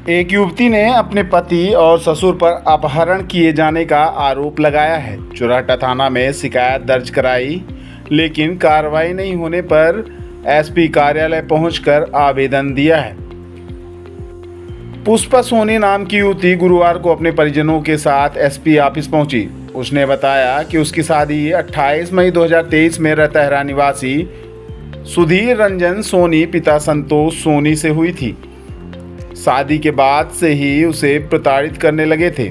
एक युवती ने अपने पति और ससुर पर अपहरण किए जाने का आरोप लगाया है। चुराहटा थाना में शिकायत दर्ज कराई, लेकिन कार्रवाई नहीं होने पर एसपी कार्यालय पहुंचकर आवेदन दिया है। पुष्पा सोनी नाम की युवती गुरुवार को अपने परिजनों के साथ एसपी ऑफिस पहुंची। उसने बताया कि उसकी शादी 28 मई 2023 में रतहरा निवासी सुधीर रंजन सोनी पिता संतोष सोनी से हुई थी। शादी के बाद से ही उसे प्रताड़ित करने लगे थे,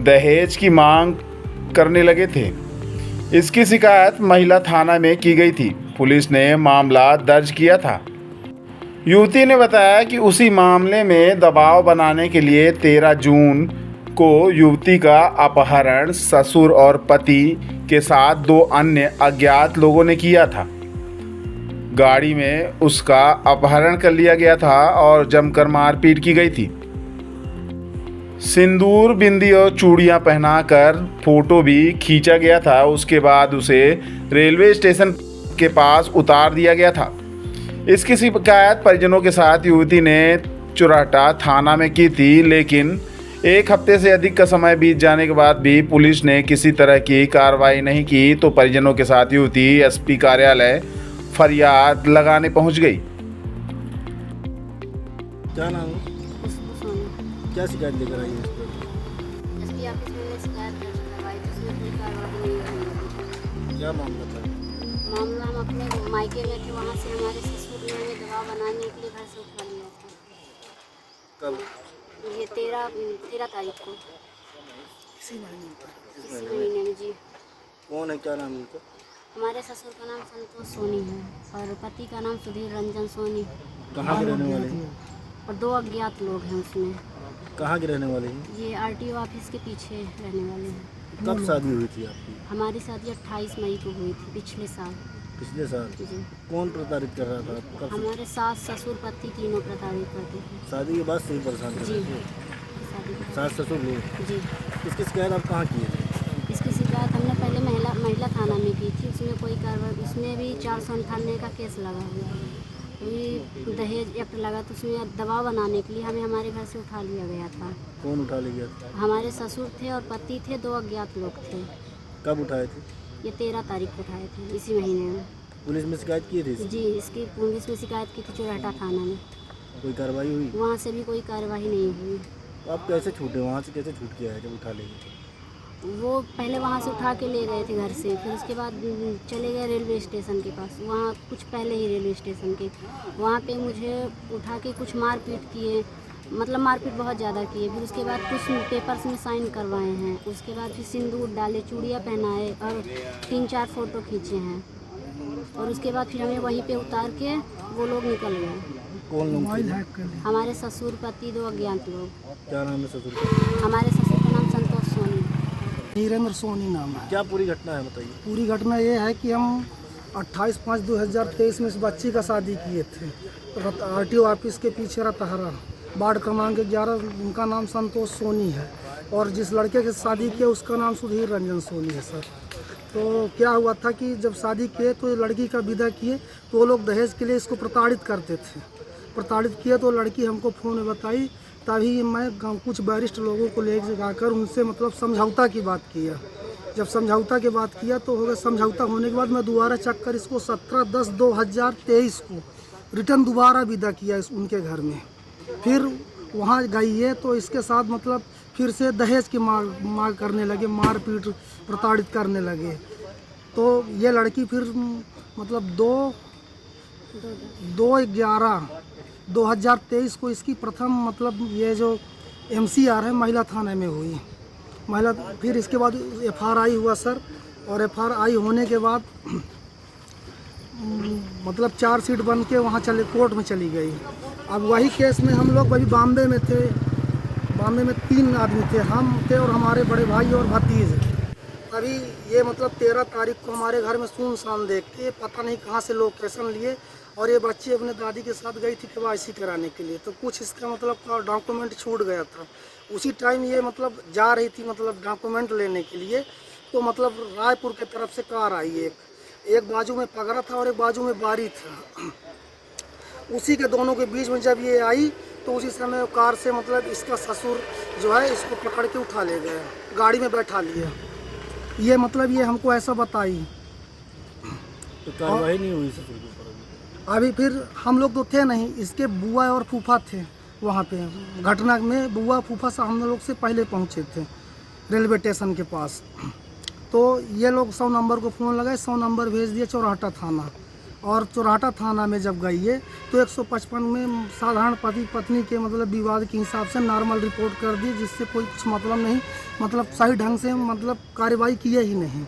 दहेज की मांग करने लगे थे। इसकी शिकायत महिला थाना में की गई थी। पुलिस ने मामला दर्ज किया था। युवती ने बताया कि उसी मामले में दबाव बनाने के लिए 13 जून को युवती का अपहरण ससुर और पति के साथ 2 अन्य अज्ञात लोगों ने किया था। गाड़ी में उसका अपहरण कर लिया गया था और जमकर मारपीट की गई थी। सिंदूर, बिंदी और चूड़ियां पहनाकर फोटो भी खींचा गया था। उसके बाद उसे रेलवे स्टेशन के पास उतार दिया गया था। इसकी शिकायत परिजनों के साथ युवती ने चुराहटा थाना में की थी, लेकिन 1 हफ्ते से अधिक का समय बीत जाने के बाद भी पुलिस ने किसी तरह की कार्रवाई नहीं की, तो परिजनों के साथ युवती एसपी कार्यालय फरियाद लगाने पहुंच गई। क्या नाम है? खुशबू सोनी। क्या शिकायत लेकर आई है इस पर? एसपी ऑफिस में मैंने शिकायत दर्ज करवाई, जिसमें कोई कार्रवाई नहीं हुई। क्या मामला था? मामला, हम अपने मायके में थे, वहाँ से हमारे ससुर ने हमें दबाव बनाने के लिए घर से उठा लिया था। कब? ये 13 तारीख को, इसी महीने में जी। कौन है, क्या नाम है उनका? हमारे ससुर का नाम संतोष सोनी है और पति का नाम सुधीर रंजन सोनी। कहाँ के रहने वाले हैं? और 2 अज्ञात लोग हैं उसमें। कहाँ के रहने वाले हैं? ये आरटीओ ऑफिस के पीछे रहने वाले हैं। कब शादी हुई थी आपकी? हमारी शादी 28 मई को हुई थी, पिछले साल। पिछले साल? जी। कौन प्रताड़ित कर रहा था आपको? कब से? हमारे सास, ससुर, पति तीनों प्रताड़ित करते थे। शादी के बाद से ही परेशान कर जी। रहे थे? शादी के सास ससुर लोग? जी। इसकी शिकायत आप कहाँ किए थे? इसकी शिकायत हमने पहले महिला थाना में की थी। उसमें कोई कार्रवाई, उसमें भी 498 का केस लगा हुआ है। अभी दहेज एक्ट लगा, तो उसमें दबाव बनाने के लिए हमें हमारे घर से उठा लिया गया था। कौन उठा ले गया था? हमारे ससुर थे और पति थे, 2 अज्ञात लोग थे। कब उठाए थे? ये 13 तारीख को उठाए थे, इसी महीने में। पुलिस में शिकायत की थी? जी, इसकी पुलिस में शिकायत की थी चुराहटा थाना में। कोई कार्रवाई हुई? वहाँ से भी कोई कार्रवाई नहीं हुई। तो आप कैसे छूटे वहाँ से? कैसे छूट के आए जब उठा ले गए? वो पहले वहाँ से उठा के ले गए थे घर से, फिर उसके बाद चले गए रेलवे स्टेशन के पास। वहाँ कुछ पहले ही रेलवे स्टेशन के वहाँ पे मुझे उठा के कुछ मारपीट किए, मतलब मारपीट बहुत ज़्यादा किए। फिर उसके बाद कुछ पेपर्स में साइन करवाए हैं। उसके बाद फिर सिंदूर डाले, चूड़ियाँ पहनाए और 3-4 फ़ोटो खींचे हैं। और उसके बाद फिर हमें वहीं पे उतार के वो लोग निकल गए। कौन लोग थे? हमारे ससुर, पति, 2 अज्ञात लोग। क्या नाम है ससुर का? हमारे ससुर का नाम संतोष सोनी। वीरेंद्र सोनी नाम है। क्या पूरी घटना है बताइए? पूरी घटना ये है कि हम 28/5/2023 में इस बच्ची का शादी किए थे आरटीओ ऑफिस के पीछे रतहरा, वार्ड क्रमांक 11। उनका नाम संतोष सोनी है और जिस लड़के के शादी किया उसका नाम सुधीर रंजन सोनी है सर। तो क्या हुआ था कि जब शादी किए तो लड़की का विदा किए तो वो लोग दहेज के लिए इसको प्रताड़ित करते थे। प्रताड़ित किए तो लड़की हमको फ़ोन में बताई, तभी मैं कुछ वरिष्ठ लोगों को ले जाकर उनसे मतलब समझौता की बात किया। जब समझौता की बात किया तो हो गया। समझौता होने के बाद मैं दोबारा चक्कर इसको 17/10/2023 को रिटर्न दोबारा विदा किया उनके घर में। फिर वहाँ गई है तो इसके साथ मतलब फिर से दहेज की मांग करने लगे, मारपीट, प्रताड़ित करने लगे। तो ये लड़की फिर मतलब 2/11/2023 को इसकी प्रथम मतलब ये जो MCR है महिला थाने में हुई। फिर इसके बाद FRI हुआ सर, और FRI होने के बाद मतलब 4 सीट बन के वहाँ कोर्ट में चली गई। अब वही केस में हम लोग अभी बॉम्बे में थे। बॉम्बे में 3 आदमी थे, हम थे और हमारे बड़े भाई और भतीज। अभी ये मतलब 13 तारीख को हमारे घर में सुनसान देख के पता नहीं कहाँ से लोकेशन लिए और ये बच्ची अपने दादी के साथ गई थी KYC कराने के लिए। तो कुछ इसका मतलब डॉक्यूमेंट छूट गया था। उसी टाइम ये मतलब जा रही थी मतलब डॉक्यूमेंट लेने के लिए, तो मतलब रायपुर के तरफ से कार आई। एक बाजू में पगड़ा था और एक बाजू में बारी था। उसी के दोनों के बीच में जब ये आई तो उसी समय कार से मतलब इसका ससुर जो है इसको पकड़ के उठा ले गया, गाड़ी में बैठा लिया। ये मतलब ये हमको ऐसा बताई। तो कार्रवाई नहीं हुई ससुर के ऊपर अभी फिर हम लोग तो थे नहीं, इसके बुआ और फूफा थे वहाँ पे घटना में। बुआ फूफा से हम लोग से पहले पहुँचे थे रेलवे स्टेशन के पास। तो ये लोग 100 नंबर को फ़ोन लगाए, 100 नंबर भेज दिए चौराहा थाना। और चौराहा थाना में जब गई है तो 155 में साधारण पति पत्नी के मतलब विवाद के हिसाब से नॉर्मल रिपोर्ट कर दी, जिससे कोई कुछ मतलब नहीं, मतलब सही ढंग से मतलब कार्रवाई किए ही नहीं।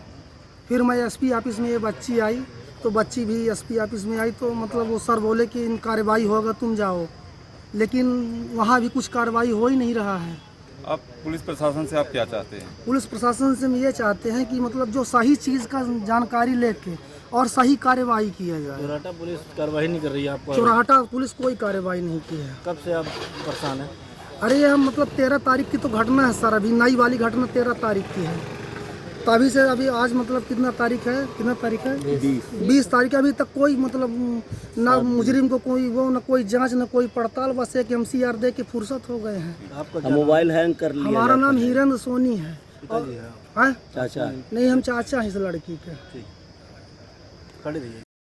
फिर मैं एसपी ऑफिस में ये बच्ची आई, तो बच्ची भी एसपी ऑफिस में आई, तो मतलब वो सर बोले कि इन कार्रवाई होगा तुम जाओ, लेकिन वहाँ भी कुछ कार्रवाई हो ही नहीं रहा है। आप पुलिस प्रशासन से आप क्या चाहते हैं? पुलिस प्रशासन से हम ये चाहते हैं कि मतलब जो सही चीज़ का जानकारी लेके और सही कार्रवाई किया जाए। चौराहा पुलिस कार्रवाई नहीं कर रही है आपको? चौराहा पुलिस कोई कार्रवाई नहीं की है। कब से आप परेशान हैं? अरे ये हम मतलब 13 तारीख की तो घटना है सर, अभी नई वाली घटना 13 तारीख की है। तभी से अभी आज मतलब कितना तारीख है, 20 तारीख है, अभी तक कोई मतलब ना मुजरिम को कोई वो ना कोई जांच ना कोई पड़ताल, बस एक MCR दे के फुर्सत हो गए हैं। आपका मोबाइल हैंग कर लिया? हमारा नाम हीरेंद्र सोनी है। पिताजी है? हैं? चाचा? नहीं, हम चाचा हैं इस लड़की के। खड़े रहिए।